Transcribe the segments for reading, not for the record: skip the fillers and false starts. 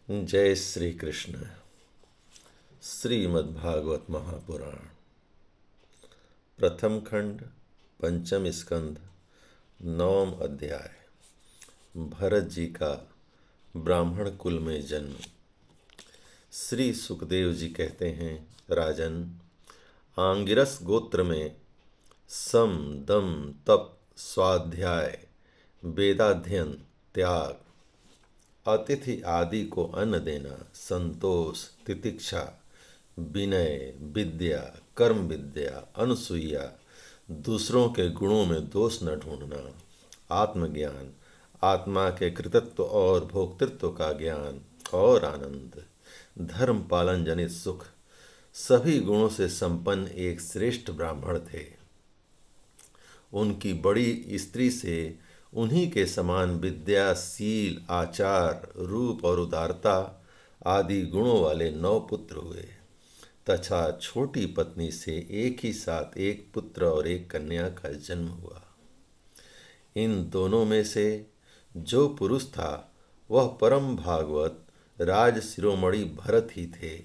जय श्री कृष्ण। श्रीमद्भागवत महापुराण प्रथम खंड पंचम स्कंध नवम अध्याय। भरत जी का ब्राह्मण कुल में जन्म। श्री सुखदेव जी कहते हैं, राजन, आंगिरस गोत्र में सम दम तप स्वाध्याय वेदाध्ययन त्याग अतिथि आदि को अन्न देना, संतोष, तितिक्षा, विनय, विद्या, कर्म विद्या, अनुसूया, दूसरों के गुणों में दोष न ढूंढना, आत्मज्ञान, आत्मा के कृतत्व और भोक्तृत्व का ज्ञान और आनंद, धर्म पालन जनित सुख, सभी गुणों से संपन्न एक श्रेष्ठ ब्राह्मण थे। उनकी बड़ी स्त्री से उन्हीं के समान विद्या, शील, आचार, रूप और उदारता आदि गुणों वाले 9 पुत्र हुए तथा छोटी पत्नी से एक ही साथ एक पुत्र और एक कन्या का जन्म हुआ। इन दोनों में से जो पुरुष था वह परम भागवत राज शिरोमणि भरत ही थे।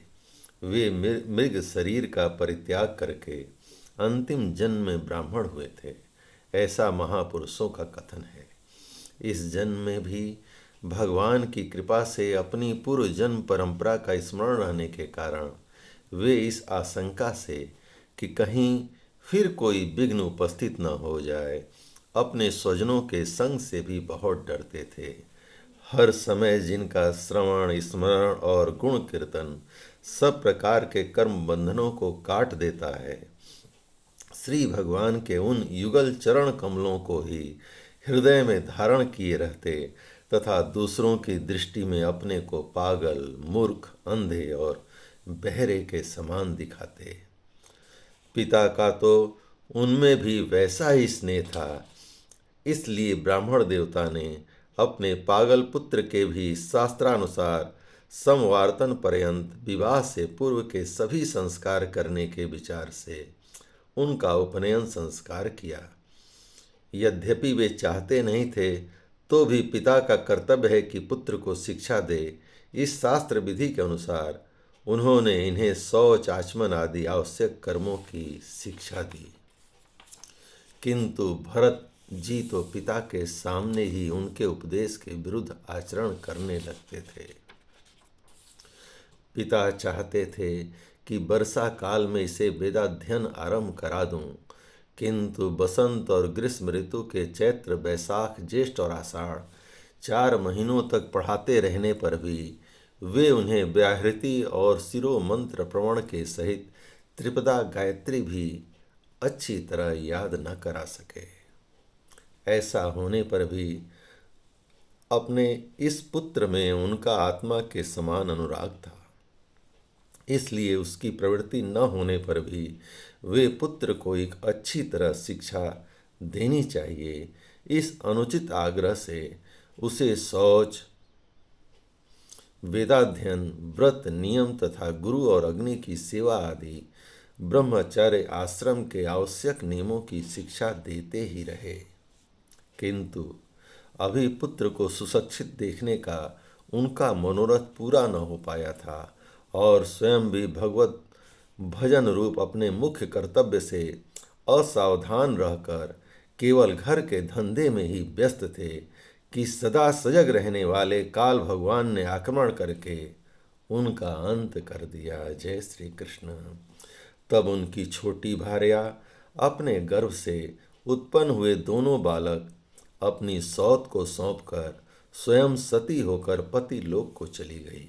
वे मृग शरीर का परित्याग करके अंतिम जन्म में ब्राह्मण हुए थे, ऐसा महापुरुषों का कथन है। इस जन्म में भी भगवान की कृपा से अपनी पूर्व जन्म परंपरा का स्मरण रहने के कारण वे इस आशंका से कि कहीं फिर कोई विघ्न उपस्थित न हो जाए, अपने स्वजनों के संग से भी बहुत डरते थे। हर समय जिनका श्रवण, स्मरण और गुण कीर्तन सब प्रकार के कर्म बंधनों को काट देता है, श्री भगवान के उन युगल चरण कमलों को ही हृदय में धारण किए रहते तथा दूसरों की दृष्टि में अपने को पागल, मूर्ख, अंधे और बहरे के समान दिखाते। पिता का तो उनमें भी वैसा ही स्नेह था, इसलिए ब्राह्मण देवता ने अपने पागल पुत्र के भी शास्त्रानुसार समवार्तन पर्यंत विवाह से पूर्व के सभी संस्कार करने के विचार से उनका उपनयन संस्कार किया। यद्यपि वे चाहते नहीं थे तो भी पिता का कर्तव्य है कि पुत्र को शिक्षा दे। इस शास्त्र विधि के अनुसार उन्होंने इन्हें शौच, आचमन आदि आवश्यक कर्मों की शिक्षा दी। किंतु भरत जी तो पिता के सामने ही उनके उपदेश के विरुद्ध आचरण करने लगते थे। पिता चाहते थे कि वर्षा काल में इसे वेदाध्ययन आरंभ करा दूं, किंतु बसंत और ग्रीष्म ऋतु के चैत्र, बैसाख, ज्येष्ठ और आषाढ़ 4 महीनों तक पढ़ाते रहने पर भी वे उन्हें व्याहृति और शिरो मंत्र प्रवण के सहित त्रिपदा गायत्री भी अच्छी तरह याद न करा सके। ऐसा होने पर भी अपने इस पुत्र में उनका आत्मा के समान अनुराग था, इसलिए उसकी प्रवृत्ति न होने पर भी वे पुत्र को एक अच्छी तरह शिक्षा देनी चाहिए। इस अनुचित आग्रह से उसे शौच, वेदाध्ययन, व्रत, नियम तथा गुरु और अग्नि की सेवा आदि ब्रह्मचर्य आश्रम के आवश्यक नियमों की शिक्षा देते ही रहे। किंतु अभी पुत्र को सुशिक्षित देखने का उनका मनोरथ पूरा न हो पाया था और स्वयं भी भगवत भजन रूप अपने मुख्य कर्तव्य से असावधान रहकर केवल घर के धंधे में ही व्यस्त थे कि सदा सजग रहने वाले काल भगवान ने आक्रमण करके उनका अंत कर दिया। जय श्री कृष्ण। तब उनकी छोटी भार्या अपने गर्भ से उत्पन्न हुए दोनों बालक अपनी सौत को सौंपकर स्वयं सती होकर पति लोक को चली गई।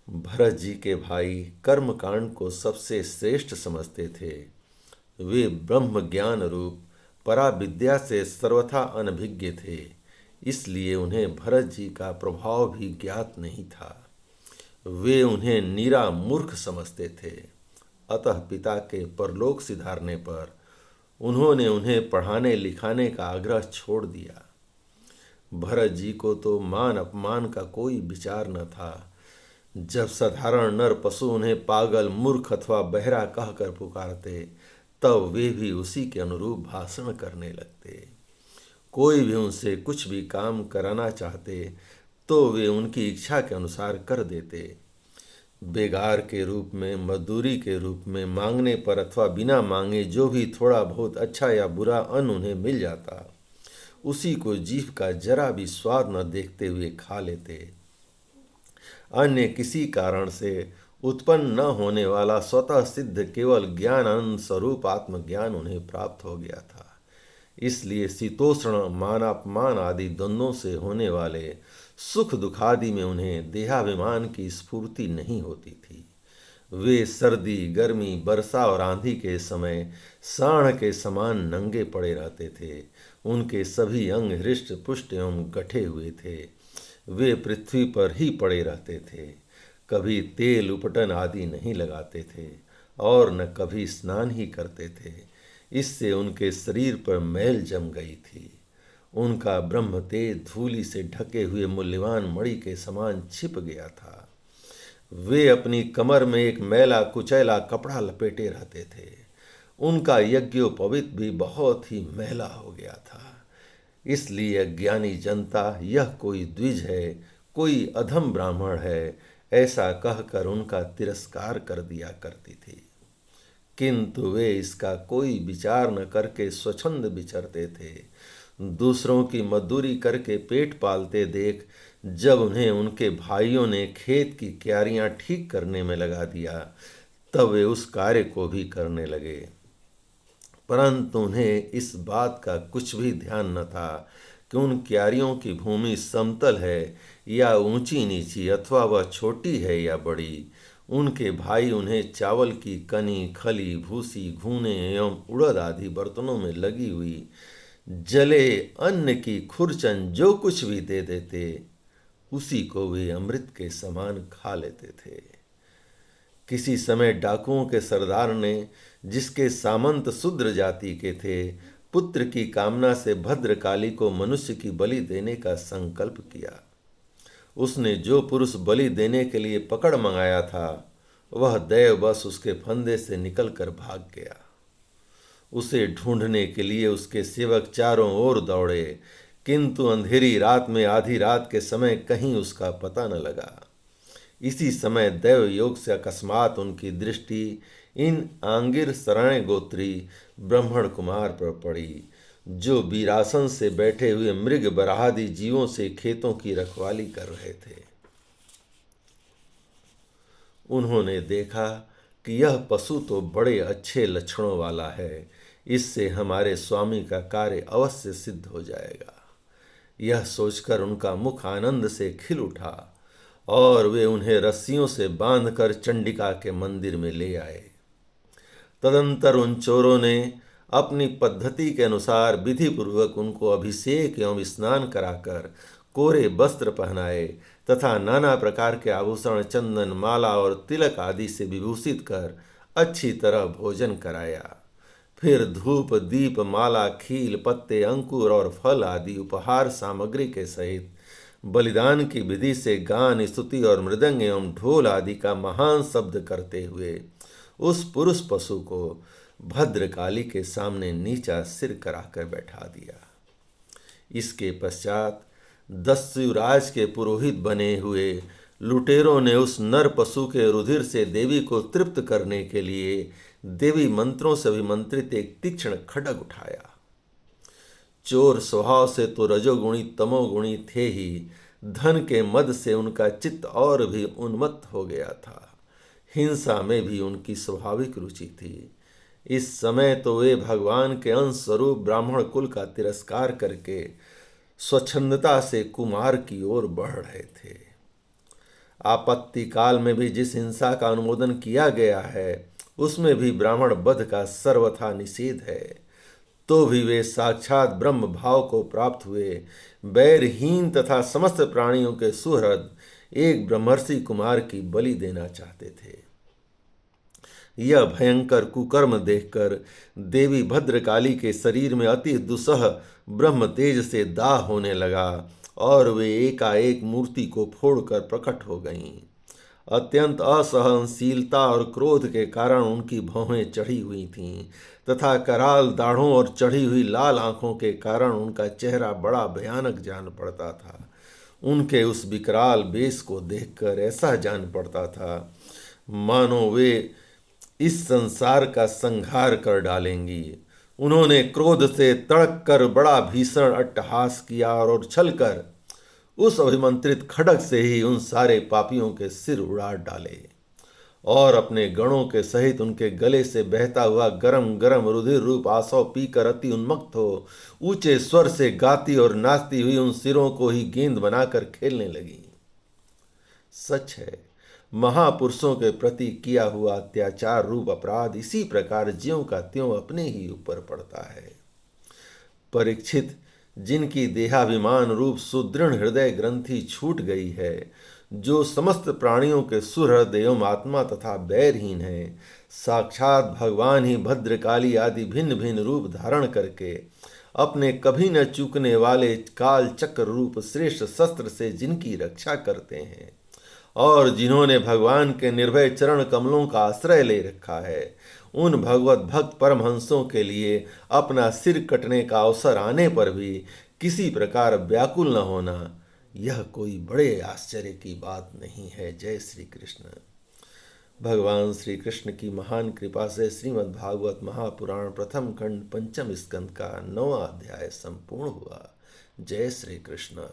भरत जी के भाई कर्म कांड को सबसे श्रेष्ठ समझते थे। वे ब्रह्म ज्ञान रूप परा विद्या से सर्वथा अनभिज्ञ थे, इसलिए उन्हें भरत जी का प्रभाव भी ज्ञात नहीं था। वे उन्हें नीरा मूर्ख समझते थे। अतः पिता के परलोक सिधारने पर उन्होंने उन्हें पढ़ाने लिखाने का आग्रह छोड़ दिया। भरत जी को तो मान अपमान का कोई विचार न था। जब साधारण नर पशु उन्हें पागल, मूर्ख अथवा बहरा कहकर पुकारते, तब वे भी उसी के अनुरूप भाषण करने लगते। कोई भी उनसे कुछ भी काम कराना चाहते तो वे उनकी इच्छा के अनुसार कर देते। बेगार के रूप में, मजदूरी के रूप में, मांगने पर अथवा बिना मांगे जो भी थोड़ा बहुत अच्छा या बुरा अन्न उन्हें मिल जाता, उसी को जीभ का जरा भी स्वाद न देखते हुए खा लेते। अन्य किसी कारण से उत्पन्न न होने वाला स्वतः सिद्ध केवल ज्ञान आनंद स्वरूप आत्मज्ञान उन्हें प्राप्त हो गया था। इसलिए शीतोष्ण, मानापमान आदि द्वंद्वों से होने वाले सुख दुखादि में उन्हें देहाभिमान की स्फूर्ति नहीं होती थी। वे सर्दी, गर्मी, वर्षा और आंधी के समय साढ़ के समान नंगे पड़े रहते थे। उनके सभी अंग हृष्ट पुष्ट एवं गठे हुए थे। वे पृथ्वी पर ही पड़े रहते थे। कभी तेल उपटन आदि नहीं लगाते थे और न कभी स्नान ही करते थे। इससे उनके शरीर पर मैल जम गई थी। उनका ब्रह्म तेज धूलि से ढके हुए मूल्यवान मणि के समान छिप गया था। वे अपनी कमर में एक मैला कुचैला कपड़ा लपेटे रहते थे। उनका यज्ञोपवीत भी बहुत ही मैला हो गया था। इसलिए अज्ञानी जनता यह कोई द्विज है, कोई अधम ब्राह्मण है, ऐसा कहकर उनका तिरस्कार कर दिया करती थी। किंतु वे इसका कोई विचार न करके स्वच्छंद विचरते थे। दूसरों की मजदूरी करके पेट पालते देख जब उन्हें उनके भाइयों ने खेत की क्यारियां ठीक करने में लगा दिया, तब वे उस कार्य को भी करने लगे। परंतु उन्हें इस बात का कुछ भी ध्यान न था कि उन क्यारियों की भूमि समतल है या ऊंची नीची, अथवा वह छोटी है या बड़ी। उनके भाई उन्हें चावल की कनी, खली, भूसी, घूने एवं उड़द आदि बर्तनों में लगी हुई जले अन्न की खुरचन जो कुछ भी दे देते, उसी को वे अमृत के समान खा लेते थे। किसी समय डाकुओं के सरदार ने, जिसके सामंत शूद्र जाति के थे, पुत्र की कामना से भद्रकाली को मनुष्य की बलि देने का संकल्प किया। उसने जो पुरुष बलि देने के लिए पकड़ मंगाया था, वह दैववश उसके फंदे से निकलकर भाग गया। उसे ढूंढने के लिए उसके सेवक चारों ओर दौड़े, किंतु अंधेरी रात में आधी रात के समय कहीं उसका पता न लगा। इसी समय दैव योग से अकस्मात उनकी दृष्टि इन आंगिर शरण गोत्री ब्राह्मण कुमार पर पड़ी, जो वीरासन से बैठे हुए मृग बराहादि जीवों से खेतों की रखवाली कर रहे थे। उन्होंने देखा कि यह पशु तो बड़े अच्छे लक्षणों वाला है, इससे हमारे स्वामी का कार्य अवश्य सिद्ध हो जाएगा। यह सोचकर उनका मुख आनंद से खिल उठा और वे उन्हें रस्सियों से बांधकर चंडिका के मंदिर में ले आए। तदंतर उन चोरों ने अपनी पद्धति के अनुसार विधिपूर्वक उनको अभिषेक एवं स्नान कराकर कोरे वस्त्र पहनाए तथा नाना प्रकार के आभूषण, चंदन, माला और तिलक आदि से विभूषित कर अच्छी तरह भोजन कराया। फिर धूप, दीप, माला, खील, पत्ते, अंकुर और फल आदि उपहार सामग्री के सहित बलिदान की विधि से गान, स्तुति और मृदंग एवं ढोल आदि का महान शब्द करते हुए उस पुरुष पशु को भद्रकाली के सामने नीचा सिर कराकर बैठा दिया। इसके पश्चात दस्युराज के पुरोहित बने हुए लुटेरों ने उस नर पशु के रुधिर से देवी को तृप्त करने के लिए देवी मंत्रों से अभिमंत्रित एक तीक्ष्ण खड्ग उठाया। चोर स्वभाव से तो रजोगुणी तमोगुणी थे ही, धन के मद से उनका चित्त और भी उन्मत्त हो गया था। हिंसा में भी उनकी स्वाभाविक रुचि थी। इस समय तो वे भगवान के अंश स्वरूप ब्राह्मण कुल का तिरस्कार करके स्वच्छंदता से कुमार की ओर बढ़ रहे थे। आपत्ति काल में भी जिस हिंसा का अनुमोदन किया गया है, उसमें भी ब्राह्मण वध का सर्वथा निषेध है। तो भी वे साक्षात ब्रह्म भाव को प्राप्त हुए बैरहीन तथा समस्त प्राणियों के सुहृद एक ब्रह्मर्षि कुमार की बलि देना चाहते थे। यह भयंकर कुकर्म देखकर देवी भद्रकाली के शरीर में अति दुस्सह ब्रह्म तेज से दाह होने लगा और वे एकाएक मूर्ति को फोड़कर प्रकट हो गईं। अत्यंत असहनशीलता और क्रोध के कारण उनकी भौहें चढ़ी हुई थीं तथा कराल दाढ़ों और चढ़ी हुई लाल आंखों के कारण उनका चेहरा बड़ा भयानक जान पड़ता था। उनके उस विकराल वेश को देखकर ऐसा जान पड़ता था मानो वे इस संसार का संहार कर डालेंगी। उन्होंने क्रोध से तड़क कर बड़ा भीषण अट्टहास किया और उछलकर उस अभिमंत्रित खड्ग से ही उन सारे पापियों के सिर उड़ा डाले और अपने गणों के सहित उनके गले से बहता हुआ गरम गरम रुधिर रूप आसव पीकर अति उन्मत्त हो ऊंचे स्वर से गाती और नाचती हुई उन सिरों को ही गेंद बनाकर खेलने लगी। सच है, महापुरुषों के प्रति किया हुआ अत्याचार रूप अपराध इसी प्रकार ज्यों का त्यों अपने ही ऊपर पड़ता है। परीक्षित, जिनकी देहाभिमान रूप सुदृढ़ हृदय ग्रंथि छूट गई है, जो समस्त प्राणियों के सुहृद एवं आत्मा तथा बैरहीन है, साक्षात भगवान ही भद्रकाली आदि भिन्न भिन्न रूप धारण करके अपने कभी न चूकने वाले काल चक्र रूप श्रेष्ठ शस्त्र से जिनकी रक्षा करते हैं और जिन्होंने भगवान के निर्भय चरण कमलों का आश्रय ले रखा है, उन भगवत भक्त परमहंसों के लिए अपना सिर कटने का अवसर आने पर भी किसी प्रकार व्याकुल न होना, यह कोई बड़े आश्चर्य की बात नहीं है। जय श्री कृष्ण। भगवान श्री कृष्ण की महान कृपा से श्रीमद् भागवत महापुराण प्रथम खंड पंचम स्कंद का 9वां अध्याय संपूर्ण हुआ। जय श्री कृष्ण।